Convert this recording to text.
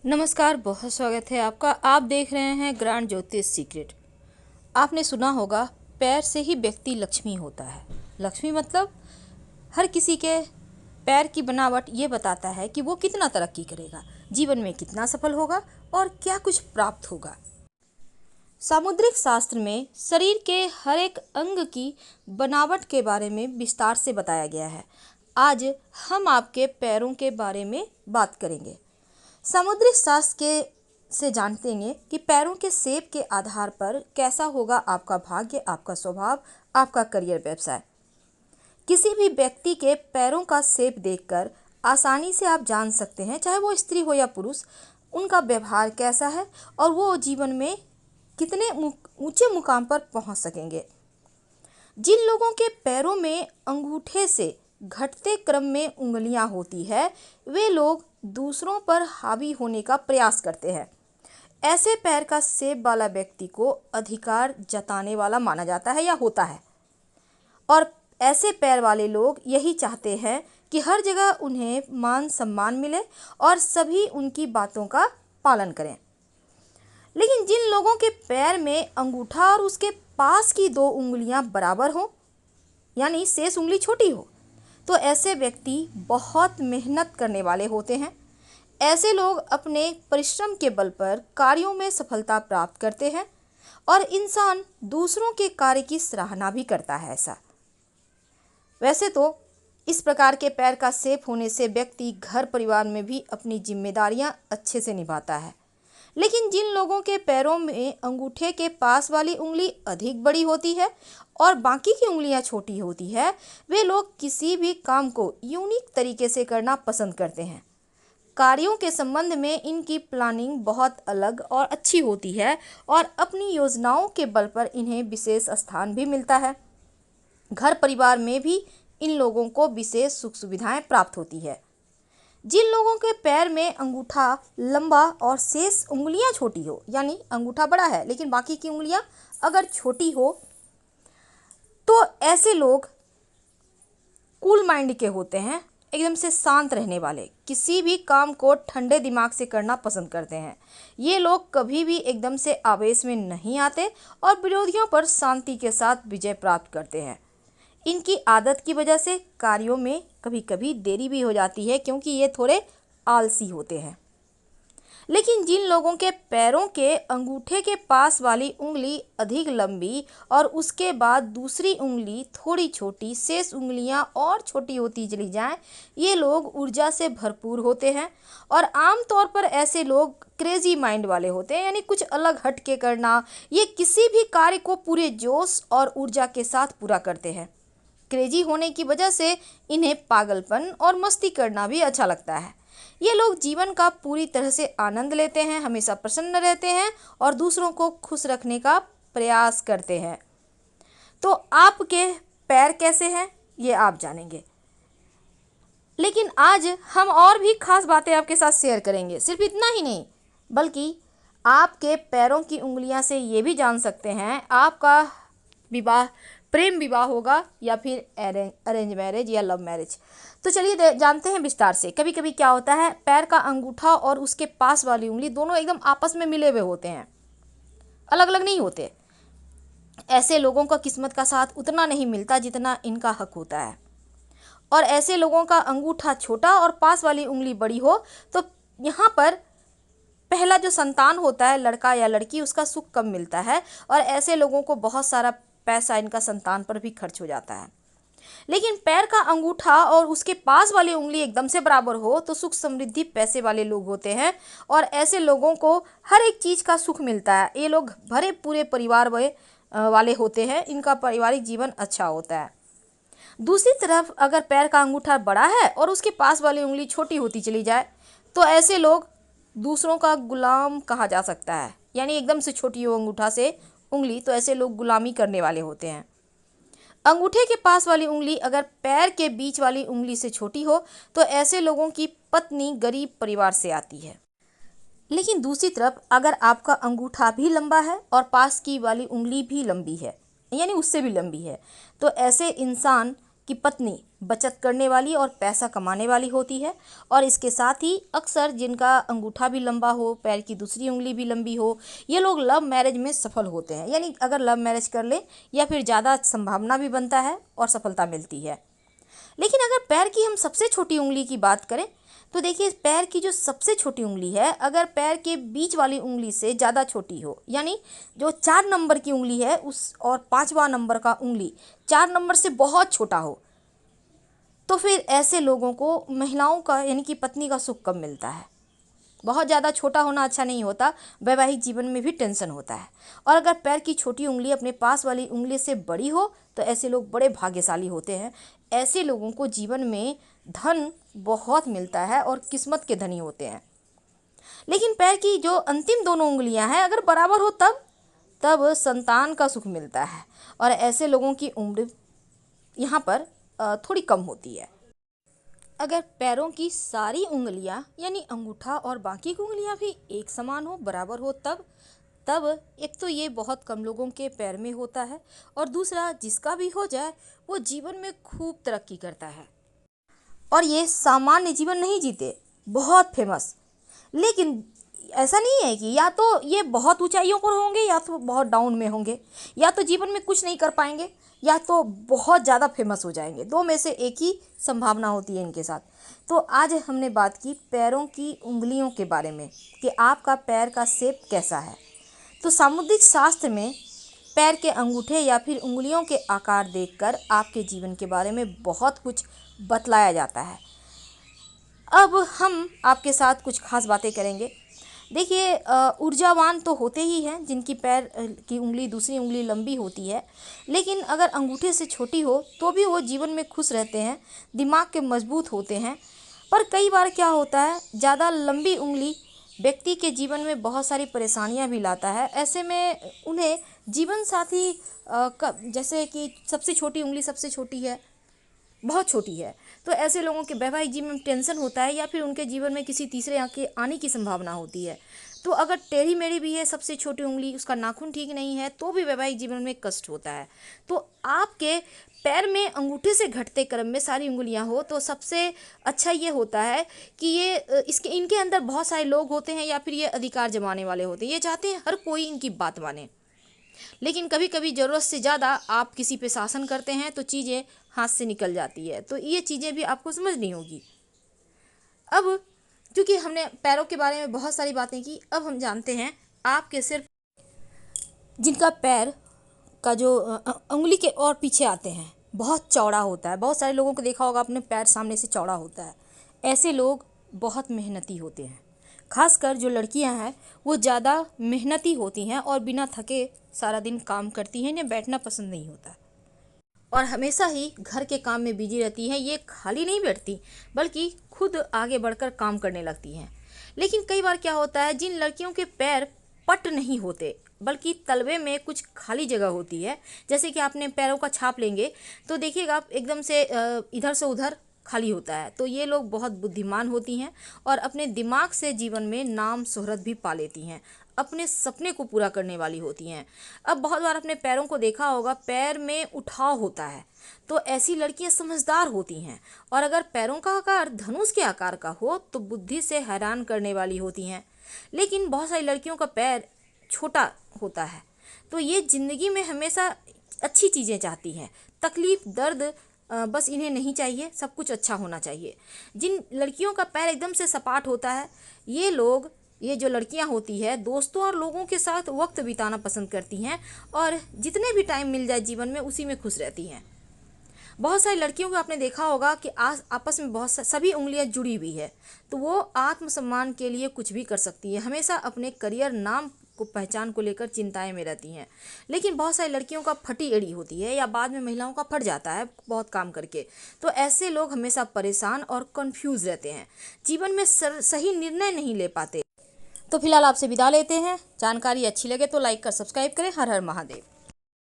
नमस्कार, बहुत स्वागत है आपका। आप देख रहे हैं ग्रांड ज्योतिष सीक्रेट। आपने सुना होगा, पैर से ही व्यक्ति लक्ष्मी होता है। लक्ष्मी मतलब हर किसी के पैर की बनावट ये बताता है कि वो कितना तरक्की करेगा, जीवन में कितना सफल होगा और क्या कुछ प्राप्त होगा। सामुद्रिक शास्त्र में शरीर के हर एक अंग की बनावट के बारे में विस्तार से बताया गया है। आज हम आपके पैरों के बारे में बात करेंगे। समुद्री शास्त्र के से जानते हैं कि पैरों के शेप के आधार पर कैसा होगा आपका भाग्य, आपका स्वभाव, आपका करियर, व्यवसाय। किसी भी व्यक्ति के पैरों का शेप देखकर आसानी से आप जान सकते हैं, चाहे वो स्त्री हो या पुरुष, उनका व्यवहार कैसा है और वो जीवन में कितने ऊंचे मुकाम पर पहुंच सकेंगे। जिन लोगों के पैरों में अंगूठे से घटते क्रम में उंगलियां होती है, वे लोग दूसरों पर हावी होने का प्रयास करते हैं। ऐसे पैर का शेप वाला व्यक्ति को अधिकार जताने वाला माना जाता है या होता है, और ऐसे पैर वाले लोग यही चाहते हैं कि हर जगह उन्हें मान सम्मान मिले और सभी उनकी बातों का पालन करें। लेकिन जिन लोगों के पैर में अंगूठा और उसके पास की दो उंगलियां बराबर हों, यानी शेष उंगली छोटी हो, तो ऐसे व्यक्ति बहुत मेहनत करने वाले होते हैं। ऐसे लोग अपने परिश्रम के बल पर कार्यों में सफलता प्राप्त करते हैं और इंसान दूसरों के कार्य की सराहना भी करता है। ऐसा वैसे तो इस प्रकार के पैर का शेप होने से व्यक्ति घर परिवार में भी अपनी जिम्मेदारियां अच्छे से निभाता है। लेकिन जिन लोगों के पैरों में अंगूठे के पास वाली उंगली अधिक बड़ी होती है और बाकी की उंगलियां छोटी होती है, वे लोग किसी भी काम को यूनिक तरीके से करना पसंद करते हैं। कार्यों के संबंध में इनकी प्लानिंग बहुत अलग और अच्छी होती है और अपनी योजनाओं के बल पर इन्हें विशेष स्थान भी मिलता है। घर परिवार में भी इन लोगों को विशेष सुख सुविधाएं प्राप्त होती है। जिन लोगों के पैर में अंगूठा लंबा और शेष उंगलियां छोटी हो, यानी अंगूठा बड़ा है लेकिन बाकी की उंगलियां अगर छोटी हो, तो ऐसे लोग कूल माइंड के होते हैं, एकदम से शांत रहने वाले, किसी भी काम को ठंडे दिमाग से करना पसंद करते हैं। ये लोग कभी भी एकदम से आवेश में नहीं आते और विरोधियों पर शांति के साथ विजय प्राप्त करते हैं। इनकी आदत की वजह से कार्यों में कभी कभी देरी भी हो जाती है, क्योंकि ये थोड़े आलसी होते हैं। लेकिन जिन लोगों के पैरों के अंगूठे के पास वाली उंगली अधिक लंबी और उसके बाद दूसरी उंगली थोड़ी छोटी, शेष उंगलियां और छोटी होती चली जाएं, ये लोग ऊर्जा से भरपूर होते हैं और आमतौर पर ऐसे लोग क्रेजी माइंड वाले होते हैं, यानी कुछ अलग हट के करना। ये किसी भी कार्य को पूरे जोश और ऊर्जा के साथ पूरा करते हैं। क्रेजी होने की वजह से इन्हें पागलपन और मस्ती करना भी अच्छा लगता है। ये लोग जीवन का पूरी तरह से आनंद लेते हैं, हमेशा प्रसन्न रहते हैं और दूसरों को खुश रखने का प्रयास करते हैं। तो आपके पैर कैसे हैं, ये आप जानेंगे। लेकिन आज हम और भी खास बातें आपके साथ शेयर करेंगे। सिर्फ इतना ही नहीं, बल्कि आपके पैरों की उंगलियां से ये भी जान सकते हैं आपका विवाह प्रेम विवाह होगा या फिर अरेंज मैरिज या लव मैरिज। तो चलिए जानते हैं विस्तार से। कभी कभी क्या होता है, पैर का अंगूठा और उसके पास वाली उंगली दोनों एकदम आपस में मिले हुए होते हैं, अलग अलग नहीं होते। ऐसे लोगों का किस्मत का साथ उतना नहीं मिलता जितना इनका हक होता है। और ऐसे लोगों का अंगूठा छोटा और पास वाली उंगली बड़ी हो, तो यहाँ पर पहला जो संतान होता है, लड़का या लड़की, उसका सुख कम मिलता है और ऐसे लोगों को बहुत सारा पैसा इनका संतान पर भी खर्च हो जाता है। लेकिन पैर का अंगूठा और उसके पास वाली उंगली एकदम से बराबर हो, तो सुख समृद्धि पैसे वाले लोग होते हैं और ऐसे लोगों को हर एक चीज़ का सुख मिलता है। ये लोग भरे पूरे परिवार वाले होते हैं, इनका पारिवारिक जीवन अच्छा होता है। दूसरी तरफ अगर पैर का अंगूठा बड़ा है और उसके पास वाली उंगली छोटी होती चली जाए, तो ऐसे लोग दूसरों का गुलाम कहा जा सकता है। यानी एकदम से छोटी हो अंगूठा से उंगली, तो ऐसे लोग गुलामी करने वाले होते हैं। अंगूठे के पास वाली उंगली अगर पैर के बीच वाली उंगली से छोटी हो, तो ऐसे लोगों की पत्नी गरीब परिवार से आती है। लेकिन दूसरी तरफ अगर आपका अंगूठा भी लंबा है और पास की वाली उंगली भी लंबी है, यानी उससे भी लंबी है, तो ऐसे इंसान कि पत्नी बचत करने वाली और पैसा कमाने वाली होती है, और इसके साथ ही अक्सर जिनका अंगूठा भी लंबा हो, पैर की दूसरी उंगली भी लंबी हो, ये लोग लव मैरिज में सफल होते हैं। यानी अगर लव मैरिज कर ले या फिर ज़्यादा संभावना भी बनता है और सफलता मिलती है। लेकिन अगर पैर की हम सबसे छोटी उंगली की बात करें तो देखिए, पैर की जो सबसे छोटी उंगली है, अगर पैर के बीच वाली उंगली से ज़्यादा छोटी हो, यानी जो 4 नंबर की उंगली है उस और 5वां नंबर का उंगली 4 नंबर से बहुत छोटा हो, तो फिर ऐसे लोगों को महिलाओं का यानी कि पत्नी का सुख कम मिलता है। बहुत ज़्यादा छोटा होना अच्छा नहीं होता, वैवाहिक जीवन में भी टेंशन होता है। और अगर पैर की छोटी उंगली अपने पास वाली उंगली से बड़ी हो तो ऐसे लोग बड़े भाग्यशाली होते हैं। ऐसे लोगों को जीवन में धन बहुत मिलता है और किस्मत के धनी होते हैं। लेकिन पैर की जो अंतिम दोनों उंगलियां हैं अगर बराबर हो तब संतान का सुख मिलता है, और ऐसे लोगों की उम्र यहाँ पर थोड़ी कम होती है। अगर पैरों की सारी उंगलियां यानी अंगूठा और बाकी की उंगलियां भी एक समान हो, बराबर हो, तब एक तो ये बहुत कम लोगों के पैर में होता है, और दूसरा जिसका भी हो जाए वो जीवन में खूब तरक्की करता है और ये सामान्य जीवन नहीं जीते, बहुत फेमस। लेकिन ऐसा नहीं है कि या तो ये बहुत ऊंचाइयों पर होंगे या तो बहुत डाउन में होंगे, या तो जीवन में कुछ नहीं कर पाएंगे या तो बहुत ज़्यादा फेमस हो जाएंगे। दो में से एक ही संभावना होती है इनके साथ। तो आज हमने बात की पैरों की उंगलियों के बारे में कि आपका पैर का शेप कैसा है। तो सामुद्रिक शास्त्र में पैर के अंगूठे या फिर उंगलियों के आकार देखकर आपके जीवन के बारे में बहुत कुछ बतलाया जाता है। अब हम आपके साथ कुछ खास बातें करेंगे। देखिए, ऊर्जावान तो होते ही हैं जिनकी पैर की उंगली दूसरी उंगली लंबी होती है, लेकिन अगर अंगूठे से छोटी हो तो भी वो जीवन में खुश रहते हैं, दिमाग के मजबूत होते हैं। पर कई बार क्या होता है, ज़्यादा लंबी उंगली व्यक्ति के जीवन में बहुत सारी परेशानियां भी लाता है। ऐसे में उन्हें जीवन साथी जैसे कि सबसे छोटी उंगली सबसे छोटी है, बहुत छोटी है, तो ऐसे लोगों के वैवाहिक जीवन में टेंशन होता है या फिर उनके जीवन में किसी तीसरे के आने की संभावना होती है। तो अगर टेढ़ी मेढ़ी भी है सबसे छोटी उंगली, उसका नाखून ठीक नहीं है, तो भी वैवाहिक जीवन में कष्ट होता है। तो आपके पैर में अंगूठे से घटते क्रम में सारी उंगलियां हो तो सबसे अच्छा ये होता है कि ये इनके अंदर बहुत सारे लोग होते हैं या फिर ये अधिकार जमाने वाले होते हैं। ये चाहते हैं हर कोई इनकी बात माने, लेकिन कभी कभी ज़रूरत से ज़्यादा आप किसी पे शासन करते हैं तो चीज़ें हाथ से निकल जाती है। तो ये चीज़ें भी आपको समझनी होगी। अब क्योंकि हमने पैरों के बारे में बहुत सारी बातें की, अब हम जानते हैं आपके सिर्फ जिनका पैर का जो उंगली के और पीछे आते हैं बहुत चौड़ा होता है। बहुत सारे लोगों को देखा होगा आपने, पैर सामने से चौड़ा होता है। ऐसे लोग बहुत मेहनती होते हैं। खासकर जो लड़कियां हैं वो ज़्यादा मेहनती होती हैं और बिना थके सारा दिन काम करती हैं, इन्हें बैठना पसंद नहीं होता और हमेशा ही घर के काम में बिजी रहती हैं। ये खाली नहीं बैठती बल्कि खुद आगे बढ़कर काम करने लगती हैं। लेकिन कई बार क्या होता है, जिन लड़कियों के पैर पट नहीं होते बल्कि तलवे में कुछ खाली जगह होती है, जैसे कि आपने पैरों का छाप लेंगे तो देखिएगा आप एकदम से इधर से उधर खाली होता है। तो ये लोग बहुत बुद्धिमान होती हैं और अपने दिमाग से जीवन में नाम शोहरत भी पा लेती हैं, अपने सपने को पूरा करने वाली होती हैं। अब बहुत बार अपने पैरों को देखा होगा, पैर में उठाव होता है, तो ऐसी लड़कियां समझदार होती हैं। और अगर पैरों का आकार धनुष के आकार का हो तो बुद्धि से हैरान करने वाली होती हैं। लेकिन बहुत सारी लड़कियों का पैर छोटा होता है तो ये ज़िंदगी में हमेशा अच्छी चीज़ें चाहती हैं, तकलीफ़ दर्द बस इन्हें नहीं चाहिए, सब कुछ अच्छा होना चाहिए। जिन लड़कियों का पैर एकदम से सपाट होता है, ये जो लड़कियां होती है दोस्तों और लोगों के साथ वक्त बिताना पसंद करती हैं और जितने भी टाइम मिल जाए जीवन में उसी में खुश रहती हैं। बहुत सारी लड़कियों को आपने देखा होगा कि आपस में सभी उंगलियां जुड़ी हुई है, तो वो आत्मसम्मान के लिए कुछ भी कर सकती है, हमेशा अपने करियर नाम को पहचान को लेकर चिंताएं में रहती हैं। लेकिन बहुत सारी लड़कियों का फटी एड़ी होती है या बाद में महिलाओं का फट जाता है बहुत काम करके। तो ऐसे लोग हमेशा परेशान और कंफ्यूज रहते हैं, जीवन में सही निर्णय नहीं ले पाते। तो फिलहाल आपसे विदा लेते हैं। जानकारी अच्छी लगे तो लाइक कर सब्सक्राइब करें। हर हर महादेव।